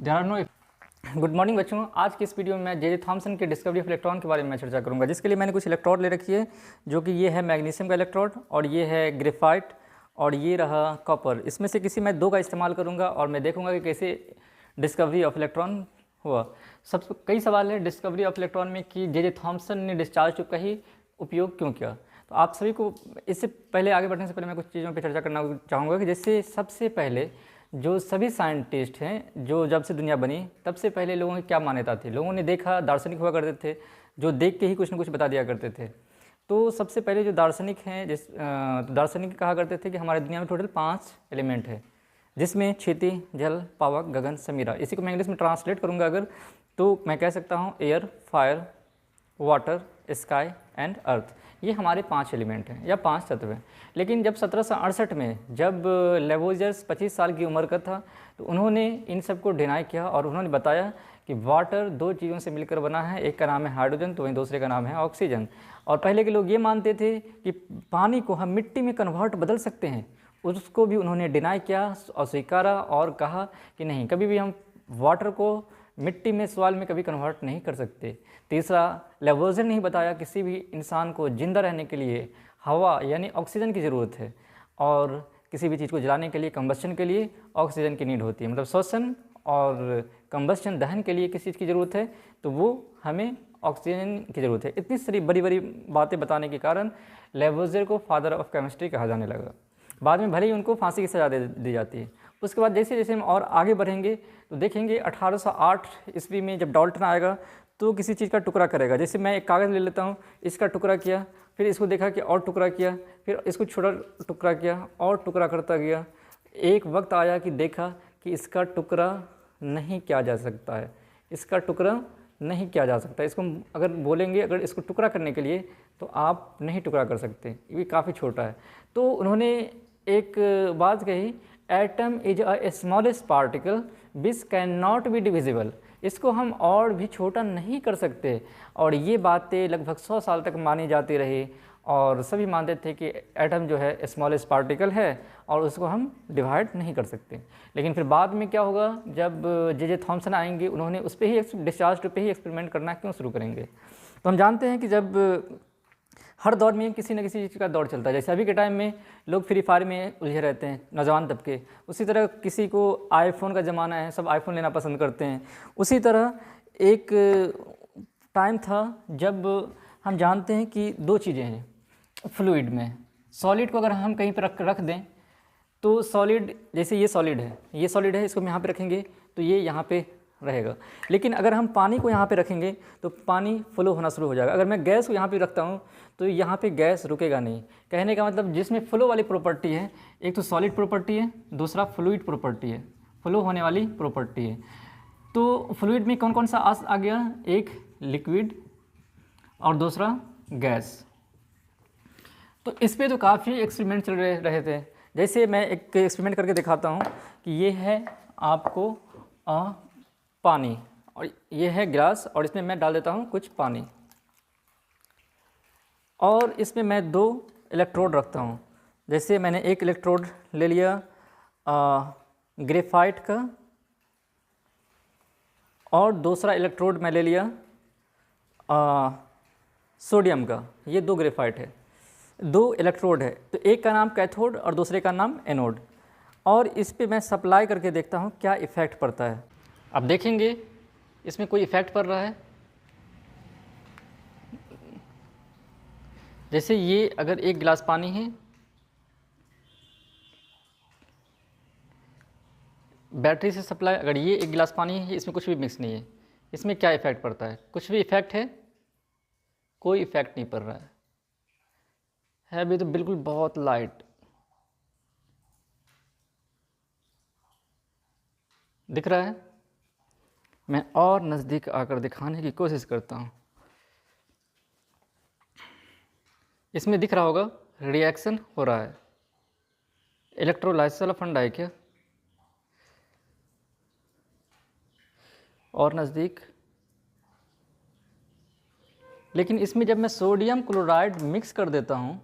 There are no. Good morning बच्चों, आज की इस वीडियो में मैं जे थॉमसन के डिस्कवरी ऑफ इलेक्ट्रॉन के बारे में चर्चा करूंगा, जिसके लिए मैंने कुछ इलेक्ट्रोड ले रखी है, जो कि ये है मैग्नीशियम का इलेक्ट्रोड और ये है ग्रेफाइट और ये रहा कॉपर। इसमें से किसी मैं दो का इस्तेमाल करूंगा और मैं देखूंगा कि कैसे डिस्कवरी ऑफ इलेक्ट्रॉन हुआ। सब कई सवाल है डिस्कवरी ऑफ इलेक्ट्रॉन में कि जे थॉमसन ने डिस्चार्ज ट्यूब का ही उपयोग क्यों किया। तो आप सभी को इससे पहले आगे बढ़ने से पहले मैं कुछ चीज़ों पर चर्चा करना चाहूँगा कि जैसे सबसे पहले जो सभी साइंटिस्ट हैं, जो जब से दुनिया बनी तब से पहले लोगों की क्या मान्यता थी। लोगों ने देखा दार्शनिक हुआ करते थे जो देख के ही कुछ न कुछ बता दिया करते थे। तो सबसे पहले जो दार्शनिक हैं दार्शनिक कहा करते थे कि हमारे दुनिया में टोटल 5 एलिमेंट है, जिसमें क्षिति, जल, पावक, गगन, समीरा। इसी को मैं इंग्लिश में ट्रांसलेट करूँगा अगर, तो मैं कह सकता हूँ air, fire, water, sky and earth. ये हमारे 5 एलिमेंट हैं या 5 तत्व हैं। लेकिन जब 1768 में जब लेवोइजर्स 25 साल की उम्र का था, तो उन्होंने इन सब को डिनाई किया और उन्होंने बताया कि वाटर 2 चीज़ों से मिलकर बना है, एक का नाम है हाइड्रोजन तो वहीं दूसरे का नाम है ऑक्सीजन। और पहले के लोग ये मानते थे कि पानी को हम मिट्टी में कन्वर्ट बदल सकते हैं, उसको भी उन्होंने डिनाई किया और स्वीकारा और कहा कि नहीं, कभी भी हम वाटर को मिट्टी में सवाल में कभी कन्वर्ट नहीं कर सकते। तीसरा, लेवोइजर ने ही बताया किसी भी इंसान को जिंदा रहने के लिए हवा यानी ऑक्सीजन की ज़रूरत है, और किसी भी चीज़ को जलाने के लिए, कंबस्शन के लिए ऑक्सीजन की नीड होती है। मतलब श्वसन और कंबस्शन दहन के लिए किसी चीज़ की ज़रूरत है तो वो हमें ऑक्सीजन की ज़रूरत है। इतनी सारी बड़ी बड़ी बातें बताने के कारण लेवोइजर को फादर ऑफ केमिस्ट्री कहा जाने लगा। बाद में भले ही उनको फांसी की सज़ा दे दी जाती है। उसके बाद जैसे जैसे हम और आगे बढ़ेंगे तो देखेंगे 1808 ईस्वी में जब डाल्टन आएगा तो किसी चीज़ का टुकड़ा करेगा। जैसे मैं एक कागज़ ले लेता हूँ, इसका टुकड़ा किया, फिर इसको देखा कि और टुकड़ा किया, फिर इसको छोटा टुकड़ा किया और टुकड़ा करता गया। एक वक्त आया कि देखा कि इसका टुकड़ा नहीं किया जा सकता है, इसका टुकड़ा नहीं किया जा सकता। इसको अगर बोलेंगे अगर इसको टुकड़ा करने के लिए तो आप नहीं टुकड़ा कर सकते, ये काफ़ी छोटा है। तो उन्होंने एक बात कही, atom is a smallest particle which can not be divisible. इसको हम और भी छोटा नहीं कर सकते। और ये बातें लगभग 100 साल तक मानी जाती रही और सभी मानते थे कि एटम जो है स्मॉलेस्ट पार्टिकल है और उसको हम डिवाइड नहीं कर सकते। लेकिन फिर बाद में क्या होगा, जब जे थॉमसन आएंगे, उन्होंने उस पर ही डिस्चार्ज पे ही एक्सपेरिमेंट करना क्यों शुरू करेंगे। तो हम जानते हैं कि जब हर दौर में किसी न किसी चीज़ का दौर चलता है। जैसे अभी के टाइम में लोग फ्री फायर में उलझे रहते हैं, नौजवान तबके, उसी तरह किसी को आईफोन का ज़माना है, सब आईफोन लेना पसंद करते हैं। उसी तरह एक टाइम था जब हम जानते हैं कि 2 चीज़ें हैं फ्लूइड में। सॉलिड को अगर हम कहीं पर रख दें तो सॉलिड, जैसे ये सॉलिड है, ये सॉलिड है, इसको हम यहाँ पे रखेंगे तो ये यहाँ पे रहेगा। लेकिन अगर हम पानी को यहाँ पे रखेंगे तो पानी फ्लो होना शुरू हो जाएगा। अगर मैं गैस को यहाँ पे रखता हूँ तो यहाँ पे गैस रुकेगा नहीं। कहने का मतलब जिसमें फ्लो वाली प्रॉपर्टी है, एक तो सॉलिड प्रॉपर्टी है, दूसरा फ्लूइड प्रॉपर्टी है, फ्लो होने वाली प्रॉपर्टी है। तो फ्लूइड में कौन कौन सा आ गया, एक लिक्विड और दूसरा गैस। तो इस पर तो काफ़ी एक्सपेरिमेंट चल रहे थे। जैसे मैं एक एक्सपेरिमेंट करके दिखाता हूँ कि ये है आपको पानी और ये है गिलास, और इसमें मैं डाल देता हूँ कुछ पानी और इसमें मैं 2 इलेक्ट्रोड रखता हूँ। जैसे मैंने एक इलेक्ट्रोड ले लिया ग्रेफाइट का और दूसरा इलेक्ट्रोड मैं ले लिया सोडियम का। ये 2 ग्रेफाइट है, 2 इलेक्ट्रोड है, तो एक का नाम कैथोड और दूसरे का नाम एनोड। और इस पे मैं सप्लाई करके देखता हूँ क्या इफ़ेक्ट पड़ता है। अब देखेंगे इसमें कोई इफ़ेक्ट पड़ रहा है। जैसे ये अगर एक गिलास पानी है, बैटरी से सप्लाई, अगर ये एक गिलास पानी है, इसमें कुछ भी मिक्स नहीं है, इसमें क्या इफ़ेक्ट पड़ता है, कुछ भी इफ़ेक्ट है, कोई इफ़ेक्ट नहीं पड़ रहा है अभी तो बिल्कुल बहुत लाइट दिख रहा है। मैं और नज़दीक आकर दिखाने की कोशिश करता हूँ। इसमें दिख रहा होगा रिएक्शन हो रहा है, इलेक्ट्रोलाइसिस वाला फंडा है क्या, और नज़दीक। लेकिन इसमें जब मैं सोडियम क्लोराइड मिक्स कर देता हूँ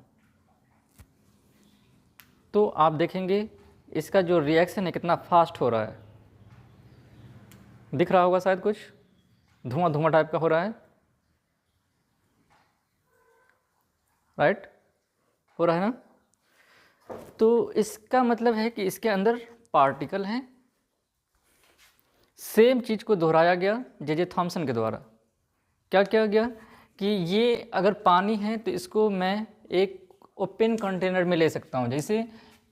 तो आप देखेंगे इसका जो रिएक्शन है कितना फास्ट हो रहा है। दिख रहा होगा शायद, कुछ धुआं धुआं टाइप का हो रहा है, राइट, हो रहा है ना। तो इसका मतलब है कि इसके अंदर पार्टिकल हैं। सेम चीज़ को दोहराया गया जे थॉमसन के द्वारा। क्या किया गया कि ये अगर पानी है तो इसको मैं एक ओपन कंटेनर में ले सकता हूँ। जैसे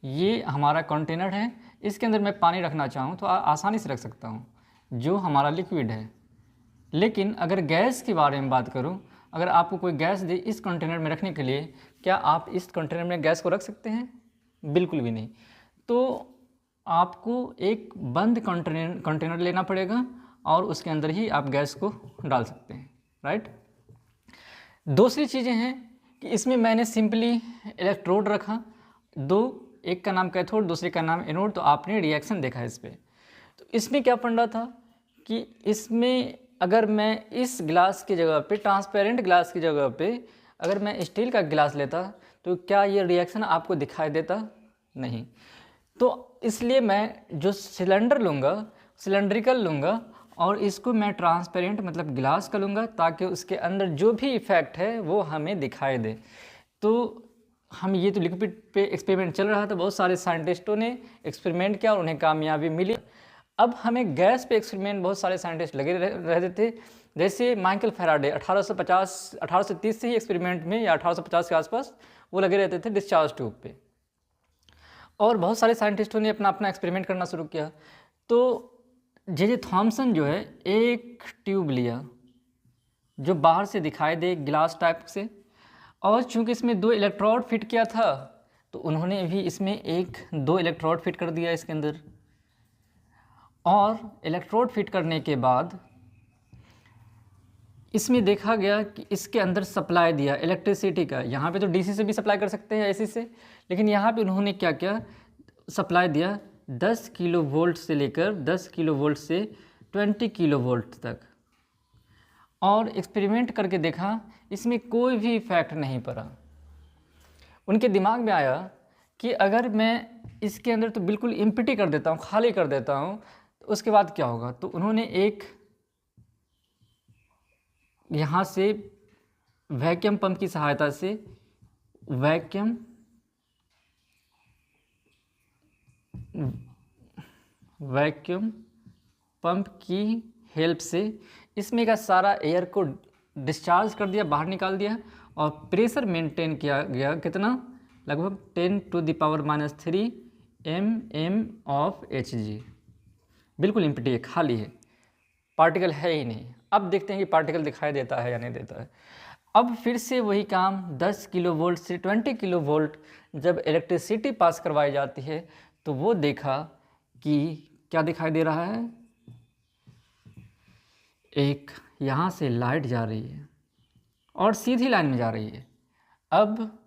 ये हमारा कंटेनर है, इसके अंदर मैं पानी रखना चाहूँ तो आसानी से रख सकता हूँ, जो हमारा लिक्विड है। लेकिन अगर गैस के बारे में बात करूँ, अगर आपको कोई गैस दे इस कंटेनर में रखने के लिए, क्या आप इस कंटेनर में गैस को रख सकते हैं? बिल्कुल भी नहीं। तो आपको एक बंद कंटेनर लेना पड़ेगा और उसके अंदर ही आप गैस को डाल सकते हैं, राइट। दूसरी चीज़ें हैं कि इसमें मैंने सिंपली इलेक्ट्रोड रखा दो, एक का नाम कैथोड, दूसरे का नाम एनोड। तो आपने रिएक्शन देखा है इस पर। तो इसमें क्या फंडा था कि इसमें अगर मैं इस ग्लास की जगह पे, ट्रांसपेरेंट ग्लास की जगह पे अगर मैं स्टील का गिलास लेता तो क्या ये रिएक्शन आपको दिखाई देता? नहीं। तो इसलिए मैं जो सिलेंडर लूँगा, सिलेंड्रिकल लूँगा और इसको मैं ट्रांसपेरेंट मतलब गिलास का लूँगा, ताकि उसके अंदर जो भी इफ़ेक्ट है वो हमें दिखाई दे। तो हम ये तो लिक्विड पे एक्सपेरिमेंट चल रहा था, बहुत सारे साइंटिस्टों ने एक्सपेरिमेंट किया और उन्हें कामयाबी मिली। अब हमें गैस पे एक्सपेरिमेंट बहुत सारे साइंटिस्ट लगे रहते थे। जैसे माइकल फैराडे 1830 से ही एक्सपेरिमेंट में या 1850 के आसपास वो लगे रहते थे डिस्चार्ज ट्यूब पे। और बहुत सारे साइंटिस्टों ने अपना अपना एक्सपेरिमेंट करना शुरू किया। तो जे थॉमसन जो है एक ट्यूब लिया जो बाहर से दिखाई दे गिलास टाइप से, और चूंकि इसमें 2 इलेक्ट्रोड फिट किया था तो उन्होंने भी इसमें 2 इलेक्ट्रोड फिट कर दिया इसके अंदर। और इलेक्ट्रोड फिट करने के बाद इसमें देखा गया कि इसके अंदर सप्लाई दिया इलेक्ट्रिसिटी का। यहाँ पे तो डीसी से भी सप्लाई कर सकते हैं, एसी से, लेकिन यहाँ पे उन्होंने क्या किया, सप्लाई दिया 10 किलो वोल्ट से लेकर 10 किलो वोल्ट से 20 किलो वोल्ट तक। और एक्सपेरिमेंट करके देखा, इसमें कोई भी इफेक्ट नहीं पड़ा। उनके दिमाग में आया कि अगर मैं इसके अंदर तो बिल्कुल एम्प्टी कर देता हूँ, खाली कर देता हूँ, तो उसके बाद क्या होगा। तो उन्होंने एक यहाँ से वैक्यूम पंप की सहायता से, वैक्यूम पंप की हेल्प से इसमें का सारा एयर को डिस्चार्ज कर दिया, बाहर निकाल दिया, और प्रेशर मेंटेन किया गया कितना, लगभग 10⁻³ mm ऑफ Hg। बिल्कुल एम्प्टी है, खाली है, पार्टिकल है ही नहीं। अब देखते हैं कि पार्टिकल दिखाई देता है या नहीं देता है। अब फिर से वही काम 10 किलो वोल्ट से 20 किलो वोल्ट जब इलेक्ट्रिसिटी पास करवाई जाती है तो वो देखा कि क्या दिखाई दे रहा है, एक यहाँ से लाइट जा रही है और सीधी लाइन में जा रही है। अब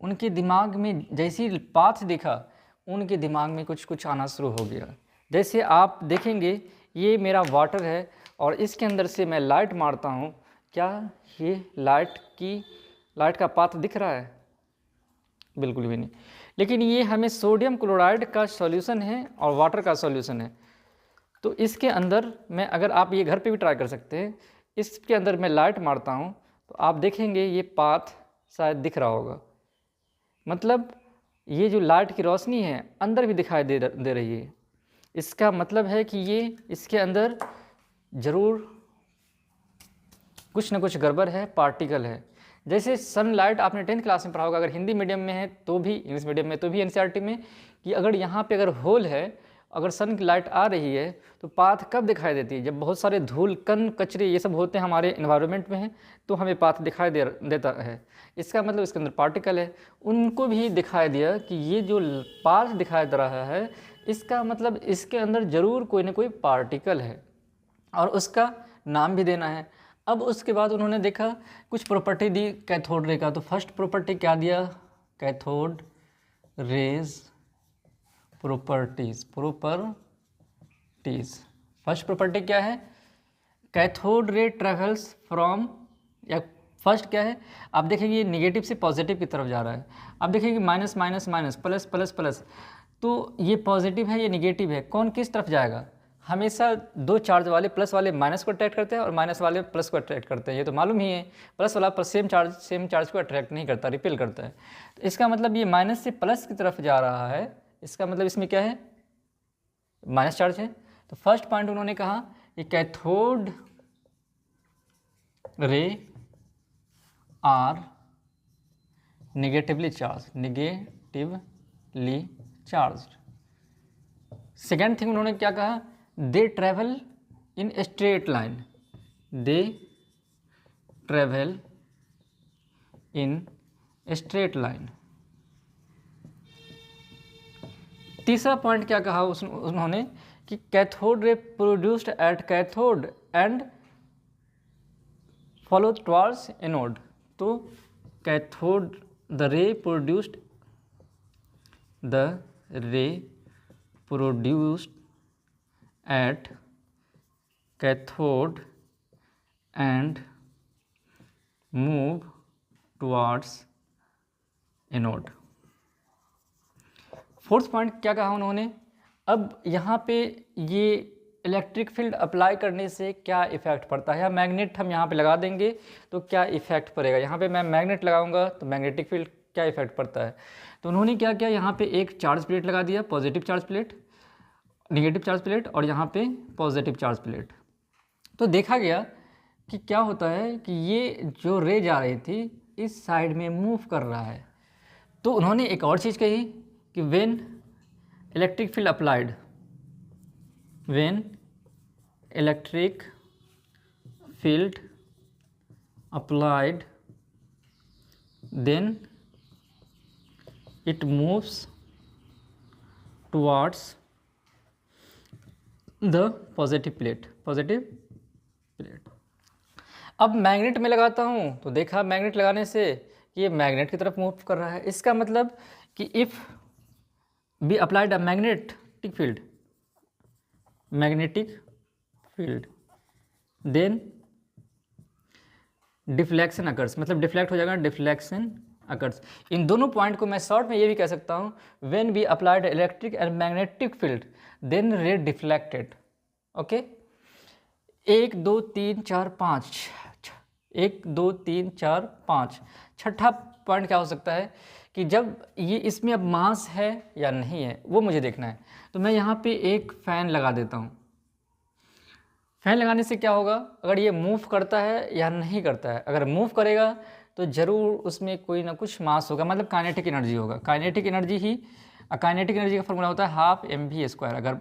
उनके दिमाग में जैसी पाथ दिखा, उनके दिमाग में कुछ कुछ आना शुरू हो गया। जैसे आप देखेंगे ये मेरा वाटर है और इसके अंदर से मैं लाइट मारता हूँ, क्या ये लाइट का पाथ दिख रहा है? बिल्कुल भी नहीं। लेकिन ये हमें सोडियम क्लोराइड का सॉल्यूशन है और वाटर का सॉल्यूशन है। तो इसके अंदर मैं, अगर आप ये घर पे भी ट्राई कर सकते हैं, इसके अंदर मैं लाइट मारता हूँ तो आप देखेंगे ये पाथ शायद दिख रहा होगा। मतलब ये जो लाइट की रोशनी है अंदर भी दिखाई दे रही है। इसका मतलब है कि ये इसके अंदर ज़रूर कुछ न कुछ गड़बड़ है, पार्टिकल है। जैसे सनलाइट आपने 10th क्लास में पढ़ा होगा, अगर हिंदी मीडियम में है तो भी, इंग्लिश मीडियम में तो भी, एनसीईआरटी में, कि अगर यहाँ पे अगर होल है, अगर सन की लाइट आ रही है तो पाथ कब दिखाई देती है? जब बहुत सारे धूल कण कचरे ये सब होते हैं हमारे इन्वायरमेंट में हैं तो हमें पाथ दिखाई देता है। इसका मतलब इसके अंदर पार्टिकल है। उनको भी दिखाई दिया कि ये जो पाथ दिखाई दे रहा है इसका मतलब इसके अंदर ज़रूर कोई ना कोई पार्टिकल है और उसका नाम भी देना है। अब उसके बाद उन्होंने देखा, कुछ प्रॉपर्टी दी कैथोड रे का। तो फर्स्ट प्रॉपर्टी क्या दिया? Cathode rays properties. First property क्या है? कैथोड रे ट्रेवल्स फ्रॉम, या फर्स्ट क्या है, आप देखेंगे ये निगेटिव से पॉजिटिव की तरफ जा रहा है। आप देखेंगे minus minus minus, plus plus plus, तो ये पॉजिटिव है, ये निगेटिव है, कौन किस तरफ जाएगा? हमेशा दो चार्ज वाले प्लस वाले माइनस को अट्रैक्ट करते हैं और माइनस वाले प्लस को अट्रैक्ट करते हैं, ये तो मालूम ही है। प्लस वाला पर सेम चार्ज को अट्रैक्ट नहीं करता, रिपेल करता है। तो इसका मतलब ये माइनस से प्लस की तरफ जा रहा है, इसका मतलब इसमें क्या है, माइनस चार्ज है। तो फर्स्ट पॉइंट उन्होंने कहा कि cathode ray are negatively charged. Second thing उन्होंने क्या कहा, they travel in straight line, they travel in straight line. तीसरा पॉइंट क्या कहा उन्होंने कि cathode ray produced at cathode and follow towards anode. तो cathode the ray produced at cathode and move towards anode। Fourth point क्या कहा उन्होंने, अब यहाँ पे ये इलेक्ट्रिक फील्ड अप्लाई करने से क्या इफ़ेक्ट पड़ता है, या मैग्नेट हम यहाँ पे लगा देंगे तो क्या इफ़ेक्ट पड़ेगा, यहाँ पे मैं मैग्नेट लगाऊंगा तो मैग्नेटिक फील्ड क्या इफ़ेक्ट पड़ता है। तो उन्होंने क्या किया, यहाँ पे एक चार्ज प्लेट लगा दिया, positive charge plate, negative charge plate, और यहाँ पे पॉजिटिव चार्ज प्लेट। तो देखा गया कि क्या होता है कि ये जो रे जा रही थी इस साइड में मूव कर रहा है। तो उन्होंने एक और चीज़ कही कि when electric field applied, when electric field applied then it moves towards the positive plate। अब मैग्नेट में लगाता हूँ तो देखा मैग्नेट लगाने से कि ये मैग्नेट की तरफ मूव कर रहा है। इसका मतलब कि if B applied a magnetic field then deflection occurs, मतलब डिफ्लेक्ट हो जाएगा, डिफ्लेक्शन अकर्स। इन दोनों पॉइंट को मैं शॉर्ट में ये भी कह सकता हूँ, when we applied electric and magnetic field then ray deflected. Okay, 1 2 3 4 5, 1 2 3 4 5। छठा पॉइंट क्या हो सकता है कि जब ये इसमें अब मास है या नहीं है वो मुझे देखना है। तो मैं यहाँ पे एक फ़ैन लगा देता हूँ। फ़ैन लगाने से क्या होगा, अगर ये मूव करता है या नहीं करता है, अगर मूव करेगा तो ज़रूर उसमें कोई ना कुछ मास होगा, मतलब काइनेटिक एनर्जी होगा। काइनेटिक एनर्जी का फॉर्मूला होता है हाफ mv²। अगर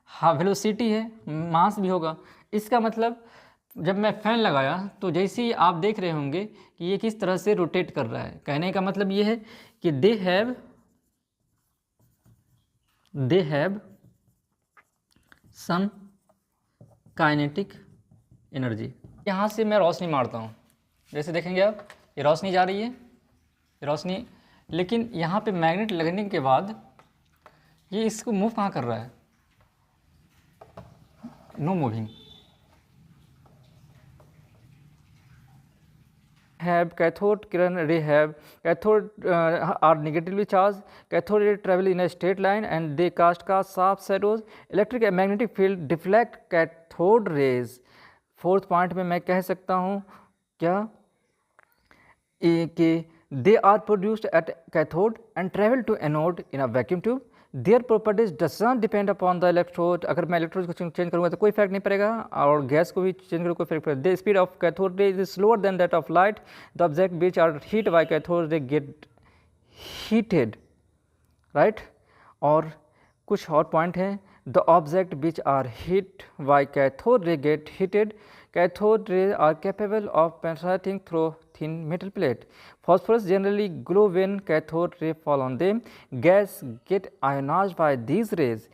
हाफ वेलोसिटी है, मास भी होगा। इसका मतलब जब मैं फ़ैन लगाया तो जैसे ही आप देख रहे होंगे कि ये किस तरह से रोटेट कर रहा है। कहने का मतलब ये है कि they have some kinetic energy. यहाँ से मैं रोशनी मारता हूँ, जैसे देखेंगे आप ये रोशनी जा रही है, ये रोशनी, लेकिन यहाँ पे मैग्नेट लगने के बाद ये इसको मूव कहाँ कर रहा है, no moving. have cathode kiran ray have cathode are negatively charged, cathode ray travel in a straight line and they cast sharp shadows, electric and magnetic field deflect cathode rays। Fourth point में मैं कह सकता हूँ क्या कि they are produced at cathode and travel to anode in a vacuum tube, their properties does not depend upon the electrode। अगर मैं electrode को चेंज करूँगा तो कोई इफेक्ट नहीं पड़ेगा, और गैस को भी चेंज करूँ कोई इफेक्ट पड़ेगा। The speed of cathode ray is slower than that of light, the object which are heat by cathode ray get heated, right. और कुछ और पॉइंट हैं, the object which are heat by cathode ray get heated, cathode rays are capable of penetrating through thin metal plate, phosphorus generally glow when cathode ray fall on them, gas get ionized by these rays,